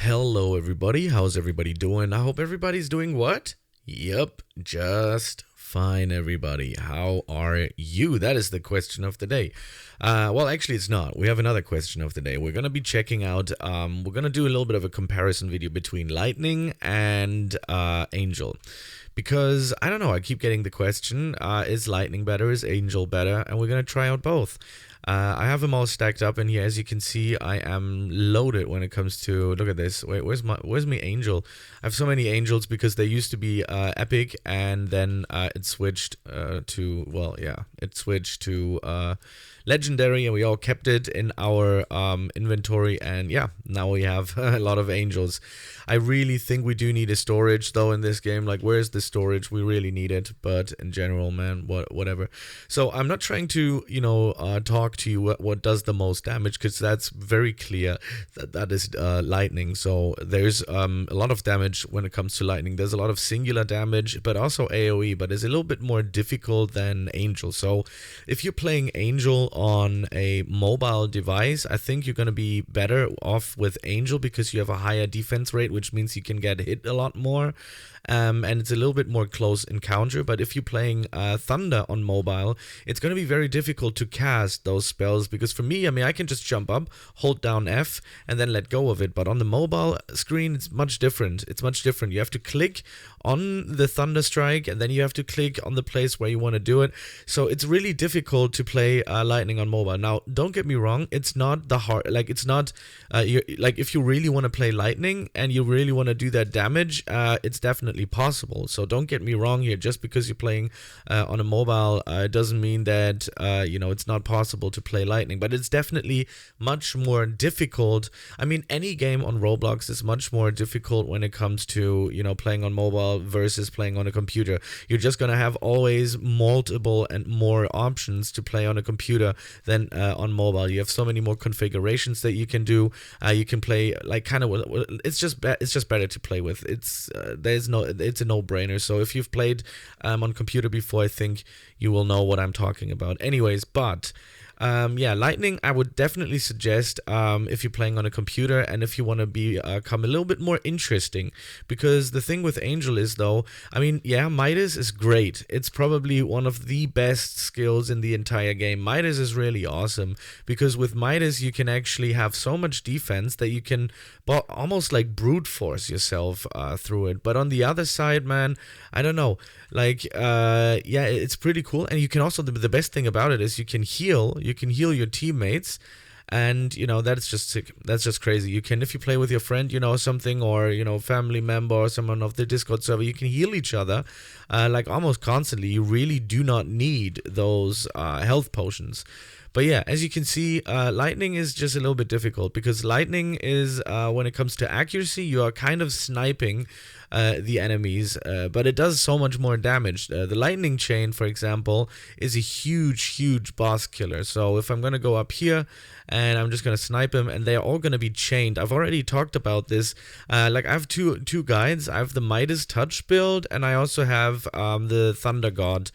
Hello, everybody. How's everybody doing? I hope everybody's doing what? Yep, just fine, everybody. How are you? That is the question of the day. Well, actually, it's not. We have another question of the day. We're going to be checking out, we're going to do a little bit of a comparison video between Lightning and Angel. Because, I don't know, I keep getting the question, is Lightning better, is Angel better? And we're going to try out both. I have them all stacked up in here. As you can see, I am loaded when it comes to, look at this. Wait, where's my angel? I have so many angels because they used to be epic, and then it switched to, well, yeah, it switched to legendary, and we all kept it in our inventory, and yeah, now we have a lot of angels. I really think we do need a storage though in this game. Like, where's the storage? We really need it, but in general, man, whatever. So I'm not trying to, talk to you what does the most damage, because that's very clear that is lightning. So there's a lot of damage when it comes to lightning. There's a lot of singular damage, but also AoE, but it's a little bit more difficult than Angel. So if you're playing Angel on a mobile device, I think you're going to be better off with Angel because you have a higher defense rate, which means you can get hit a lot more. And it's a little bit more close encounter. But if you're playing Thunder on mobile, it's going to be very difficult to cast those spells, because for me, I mean, I can just jump up, hold down F, and then let go of it. But on the mobile screen, it's much different. You have to click on the Thunder Strike, and then you have to click on the place where you want to do it. So it's really difficult to play Lightning on mobile. Now, don't get me wrong, it's not the hard, like, it's not, like, if you really want to play Lightning and you really want to do that damage, it's definitely possible. So don't get me wrong here. Just because you're playing on a mobile doesn't mean that it's not possible to play Lightning, but it's definitely much more difficult. I mean, any game on Roblox is much more difficult when it comes to playing on mobile versus playing on a computer. You're just gonna have always multiple and more options to play on a computer than on mobile. You have so many more configurations that you can do. You can play like kind of, it's just better to play with. It's a no-brainer. So if you've played on computer before, I think you will know what I'm talking about. Anyways, but yeah, Lightning, I would definitely suggest if you're playing on a computer and if you want to become a little bit more interesting. Because the thing with Angel is, though, I mean, yeah, Midas is great. It's probably one of the best skills in the entire game. Midas is really awesome because with Midas, you can actually have so much defense that you can almost like brute force yourself through it. But on the other side, man, I don't know. Like, yeah, it's pretty cool. And you can also, the best thing about it is you can heal your teammates, and that's just sick. That's just crazy. You can, if you play with your friend, something, or family member or someone of the Discord server, you can heal each other like almost constantly. You really do not need those health potions. But yeah, as you can see, Lightning is just a little bit difficult because Lightning is, when it comes to accuracy, you are kind of sniping the enemies, but it does so much more damage. The Lightning Chain, for example, is a huge boss killer. So if I'm going to go up here and I'm just going to snipe him, and they're all going to be chained. I've already talked about this. Like, I have two guides. I have the Midas Touch build, and I also have the Thunder God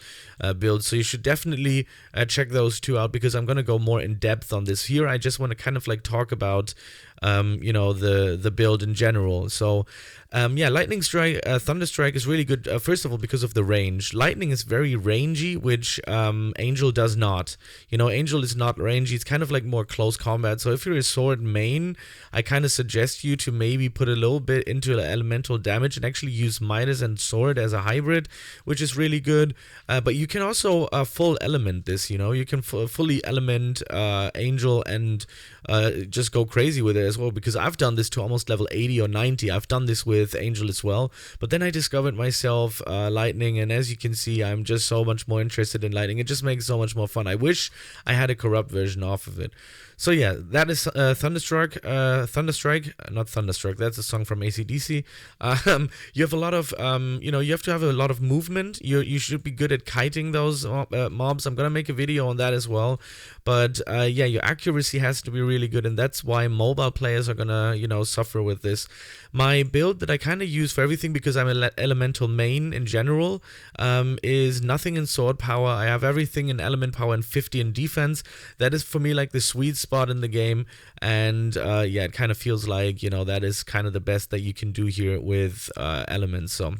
build. So you should definitely check those two out, because I'm going to go more in depth on this. Here I just want to kind of like talk about the build in general. So yeah, Lightning Strike, Thunder Strike is really good, first of all, because of the range. Lightning is very rangy, which Angel does not. Angel is not rangy. It's kind of like more close combat. So if you're a sword main, I kind of suggest you to maybe put a little bit into elemental damage and actually use Midas and sword as a hybrid, which is really good. But you can also full element this. You can fully element Angel and just go crazy with it as well, because I've done this to almost level 80 or 90. I've done this with Angel as well, but then I discovered myself Lightning, and as you can see, I'm just so much more interested in Lightning. It just makes so much more fun. I wish I had a corrupt version off of it. So yeah, that is Thunderstruck, not Thunderstruck. That's a song from AC/DC. You have a lot of, you have to have a lot of movement. You should be good at kiting those mobs. I'm gonna make a video on that as well. But yeah, your accuracy has to be really good, and that's why mobile players are gonna, you know, suffer with this. My build that I kind of use for everything, because I'm an elemental main in general, is nothing in sword power. I have everything in element power and 50 in defense. That is for me like the sweet spot in the game, and yeah, it kind of feels like, you know, that is kind of the best that you can do here with elements. So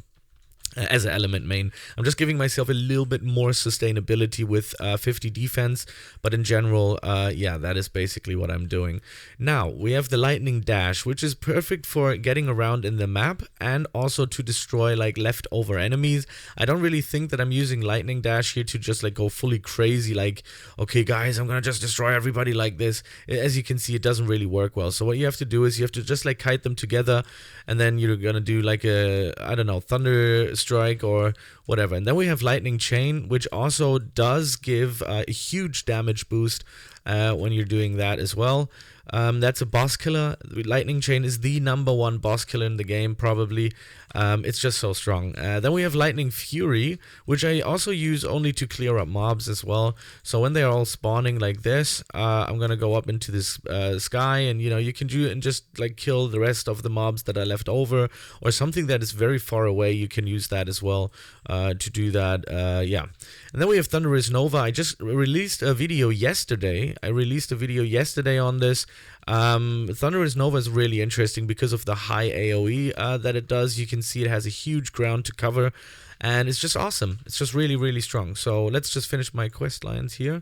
as an element main, I'm just giving myself a little bit more sustainability with 50 defense, but in general, yeah, that is basically what I'm doing. Now, we have the lightning dash, which is perfect for getting around in the map and also to destroy like leftover enemies. I don't really think that I'm using lightning dash here to just like go fully crazy, like, okay guys, I'm gonna just destroy everybody like this. As you can see, it doesn't really work well. So what you have to do is you have to just like kite them together, and then you're gonna do like a, I don't know, thunder strike or whatever. And then we have lightning chain, which also does give a huge damage boost when you're doing that as well. That's a boss killer. Lightning chain is the #1 boss killer in the game, probably. It's just so strong. Then we have lightning fury, which I also use only to clear up mobs as well. So when they're all spawning like this, I'm gonna go up into this sky, and you know, you can do and just like kill the rest of the mobs that are left over, or something that is very far away. You can use that as well to do that. Yeah. And then we have Thunderous Nova. I just released a video yesterday. On this. Thunderous Nova is really interesting because of the high AoE that it does. You can see it has a huge ground to cover, and it's just awesome. It's just really, really strong. So let's just finish my quest lines here.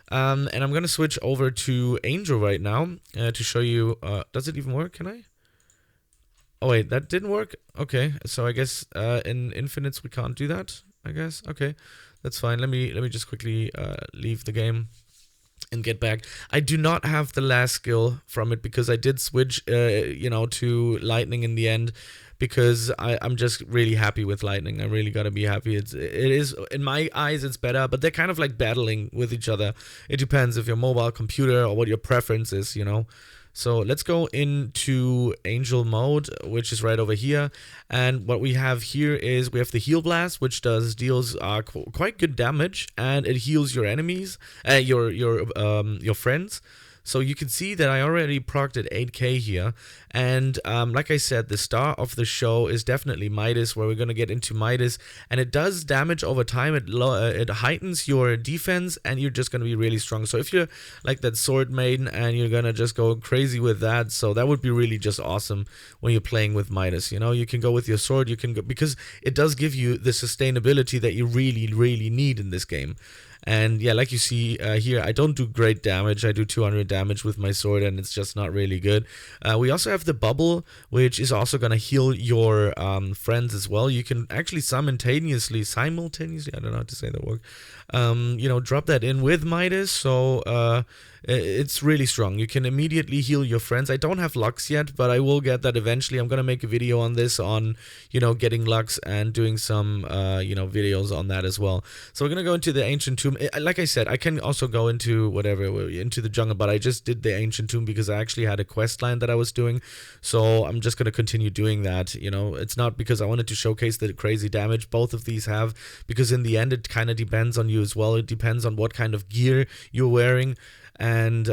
And I'm going to switch over to Angel right now to show you. Does it even work? Can I? Oh, wait, that didn't work? Okay, so I guess in Infinites we can't do that, I guess. Okay, that's fine. Let me just quickly leave the game and get back. I do not have the last skill from it because I did switch, you know, to lightning in the end, because I'm just really happy with lightning. I really gotta be happy. It is in my eyes it's better, but they're kind of like battling with each other. It depends if you're mobile, computer, or what your preference is, you know. So let's go into Angel mode, which is right over here. And what we have here is we have the Heal Blast, which deals quite good damage, and it heals your enemies, your friends. So you can see that I already procced at 8k here. And like I said, the star of the show is definitely Midas, where we're going to get into Midas. And it does damage over time. It heightens your defense, and you're just going to be really strong. So if you're like that sword maiden and you're going to just go crazy with that, so that would be really just awesome when you're playing with Midas. You know, you can go with your sword, you can go, because it does give you the sustainability that you really, really need in this game. And yeah, like you see here, I don't do great damage. I do 200 damage with my sword, and it's just not really good. We also have the bubble, which is also going to heal your friends as well. You can actually simultaneously, I don't know how to say that word, you know, drop that in with Midas. So it's really strong. You can immediately heal your friends. I don't have Lux yet, but I will get that eventually. I'm going to make a video on this, on, you know, getting Lux and doing some, you know, videos on that as well. So we're going to go into the Ancient Tomb. Like I said, I can also go into whatever, into the jungle, but I just did the Ancient Tomb because I actually had a quest line that I was doing. So I'm just going to continue doing that. You know, it's not because I wanted to showcase the crazy damage both of these have, because in the end, it kind of depends on you as well. It depends on what kind of gear you're wearing. And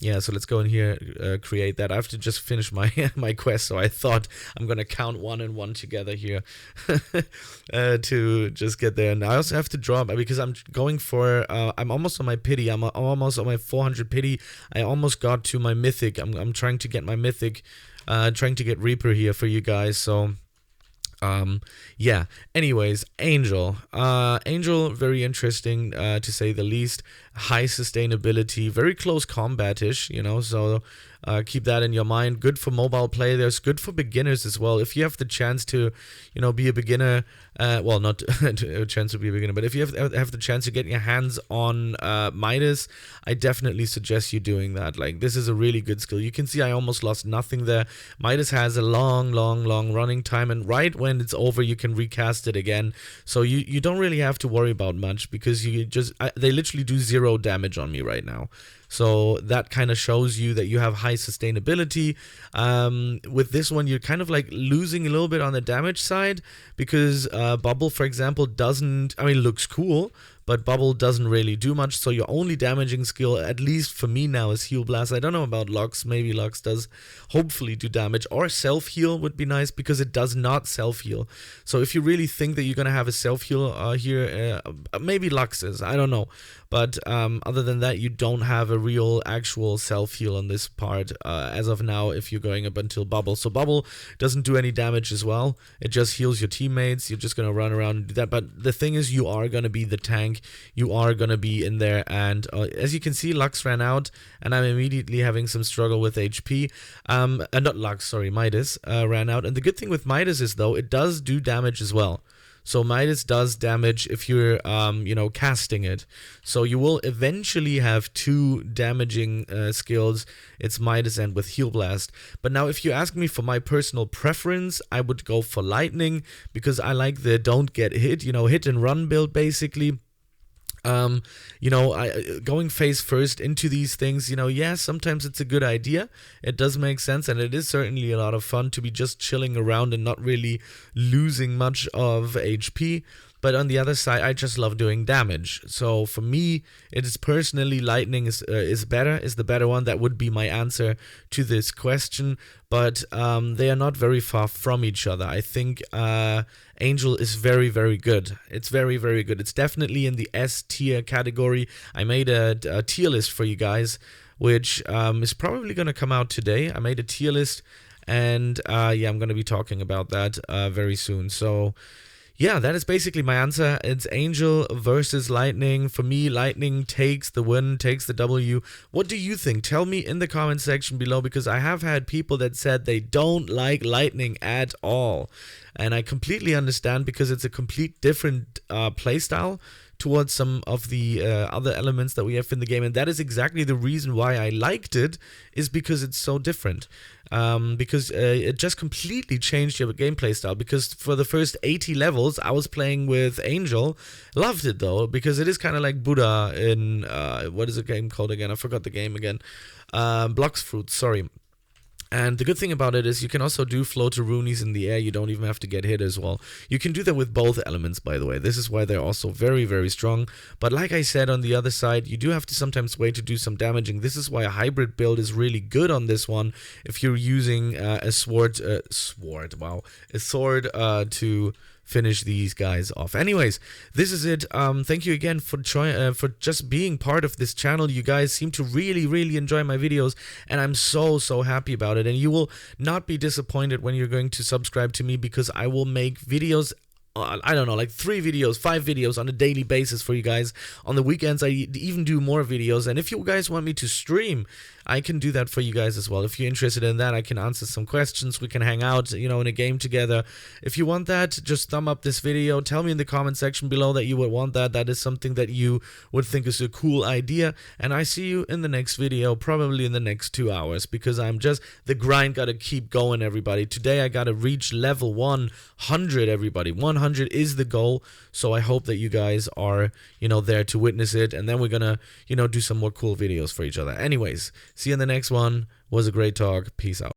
yeah, so let's go in here, create that. I have to just finish my my quest, so I thought I'm gonna count 1 and 1 together here to just get there. And I also have to drop, because I'm going for I'm almost on my pity. I'm almost on my 400 pity. I almost got to my mythic. I'm trying to get my mythic, trying to get Reaper here for you guys. So yeah, anyways, Angel, very interesting, to say the least. High sustainability, very close combat-ish, you know, so keep that in your mind. Good for mobile players, good for beginners as well. If you have the chance to, you know, be a beginner, well, not a chance to be a beginner, but if you have the chance to get your hands on Midas, I definitely suggest you doing that. Like, this is a really good skill. You can see I almost lost nothing there. Midas has a long running time, and right when it's over, you can recast it again. So you don't really have to worry about much, because you just, they literally do 0 damage on me right now. So that kind of shows you that you have high sustainability. With this one, you're kind of like losing a little bit on the damage side, because Bubble, for example, doesn't, I mean, looks cool, but bubble doesn't really do much. So your only damaging skill, at least for me now, is heal blast. I don't know about Lux. Maybe Lux does hopefully do damage, or self heal would be nice because it does not self heal. So if you really think that you're gonna have a self heal here, maybe Lux is. I don't know. But other than that, you don't have a real actual self heal on this part as of now if you're going up until bubble. So bubble doesn't do any damage as well. It just heals your teammates. You're just going to run around and do that. But the thing is, you are going to be the tank. You are going to be in there. And as you can see, Lux ran out and I'm immediately having some struggle with HP. Not Lux, sorry, Midas ran out. And the good thing with Midas is, though, it does do damage as well. So Midas does damage if you're, casting it. So you will eventually have two damaging skills. It's Midas and with Heal Blast. But now if you ask me for my personal preference, I would go for Lightning because I like the don't get hit, hit and run build basically. Going face first into these things, sometimes it's a good idea. It does make sense, and it is certainly a lot of fun to be just chilling around and not really losing much of HP. But on the other side, I just love doing damage. So for me, it is personally Lightning is the better one. That would be my answer to this question. But they are not very far from each other. I think Angel is very, very good. It's very, very good. It's definitely in the S tier category. I made a tier list for you guys, which is probably going to come out today. I made a tier list, and I'm going to be talking about that very soon. So yeah, that is basically my answer. It's Angel versus Lightning. For me, Lightning takes the win, takes the W. What do you think? Tell me in the comment section below, because I have had people that said they don't like Lightning at all. And I completely understand, because it's a complete different playstyle towards some of the other elements that we have in the game. And that is exactly the reason why I liked it, is because it's so different. Because it just completely changed your gameplay style. Because for the first 80 levels, I was playing with Angel. Loved it though, because it is kind of like Buddha in, what is the game called again? I forgot the game again. Blocks Fruit, sorry. And the good thing about it is you can also do floateroonies in the air. You don't even have to get hit as well. You can do that with both elements, by the way. This is why they're also very, very strong. But like I said, on the other side, you do have to sometimes wait to do some damaging. This is why a hybrid build is really good on this one. If you're using a sword to finish these guys off. Anyways, this is it. Thank you again for just being part of this channel. You guys seem to really, really enjoy my videos, and I'm so happy about it. And you will not be disappointed when you're going to subscribe to me, because I will make videos, I don't know, like 3 videos, 5 videos on a daily basis for you guys. On the weekends, I even do more videos. And if you guys want me to stream, I can do that for you guys as well. If you're interested in that, I can answer some questions. We can hang out, in a game together. If you want that, just thumb up this video. Tell me in the comment section below that you would want that. That is something that you would think is a cool idea. And I see you in the next video, probably in the next 2 hours, because the grind gotta keep going, everybody. Today, I gotta reach level 100, everybody. 100 is the goal. So I hope that you guys are, there to witness it. And then we're gonna, do some more cool videos for each other. Anyways, see you in the next one. Was a great talk. Peace out.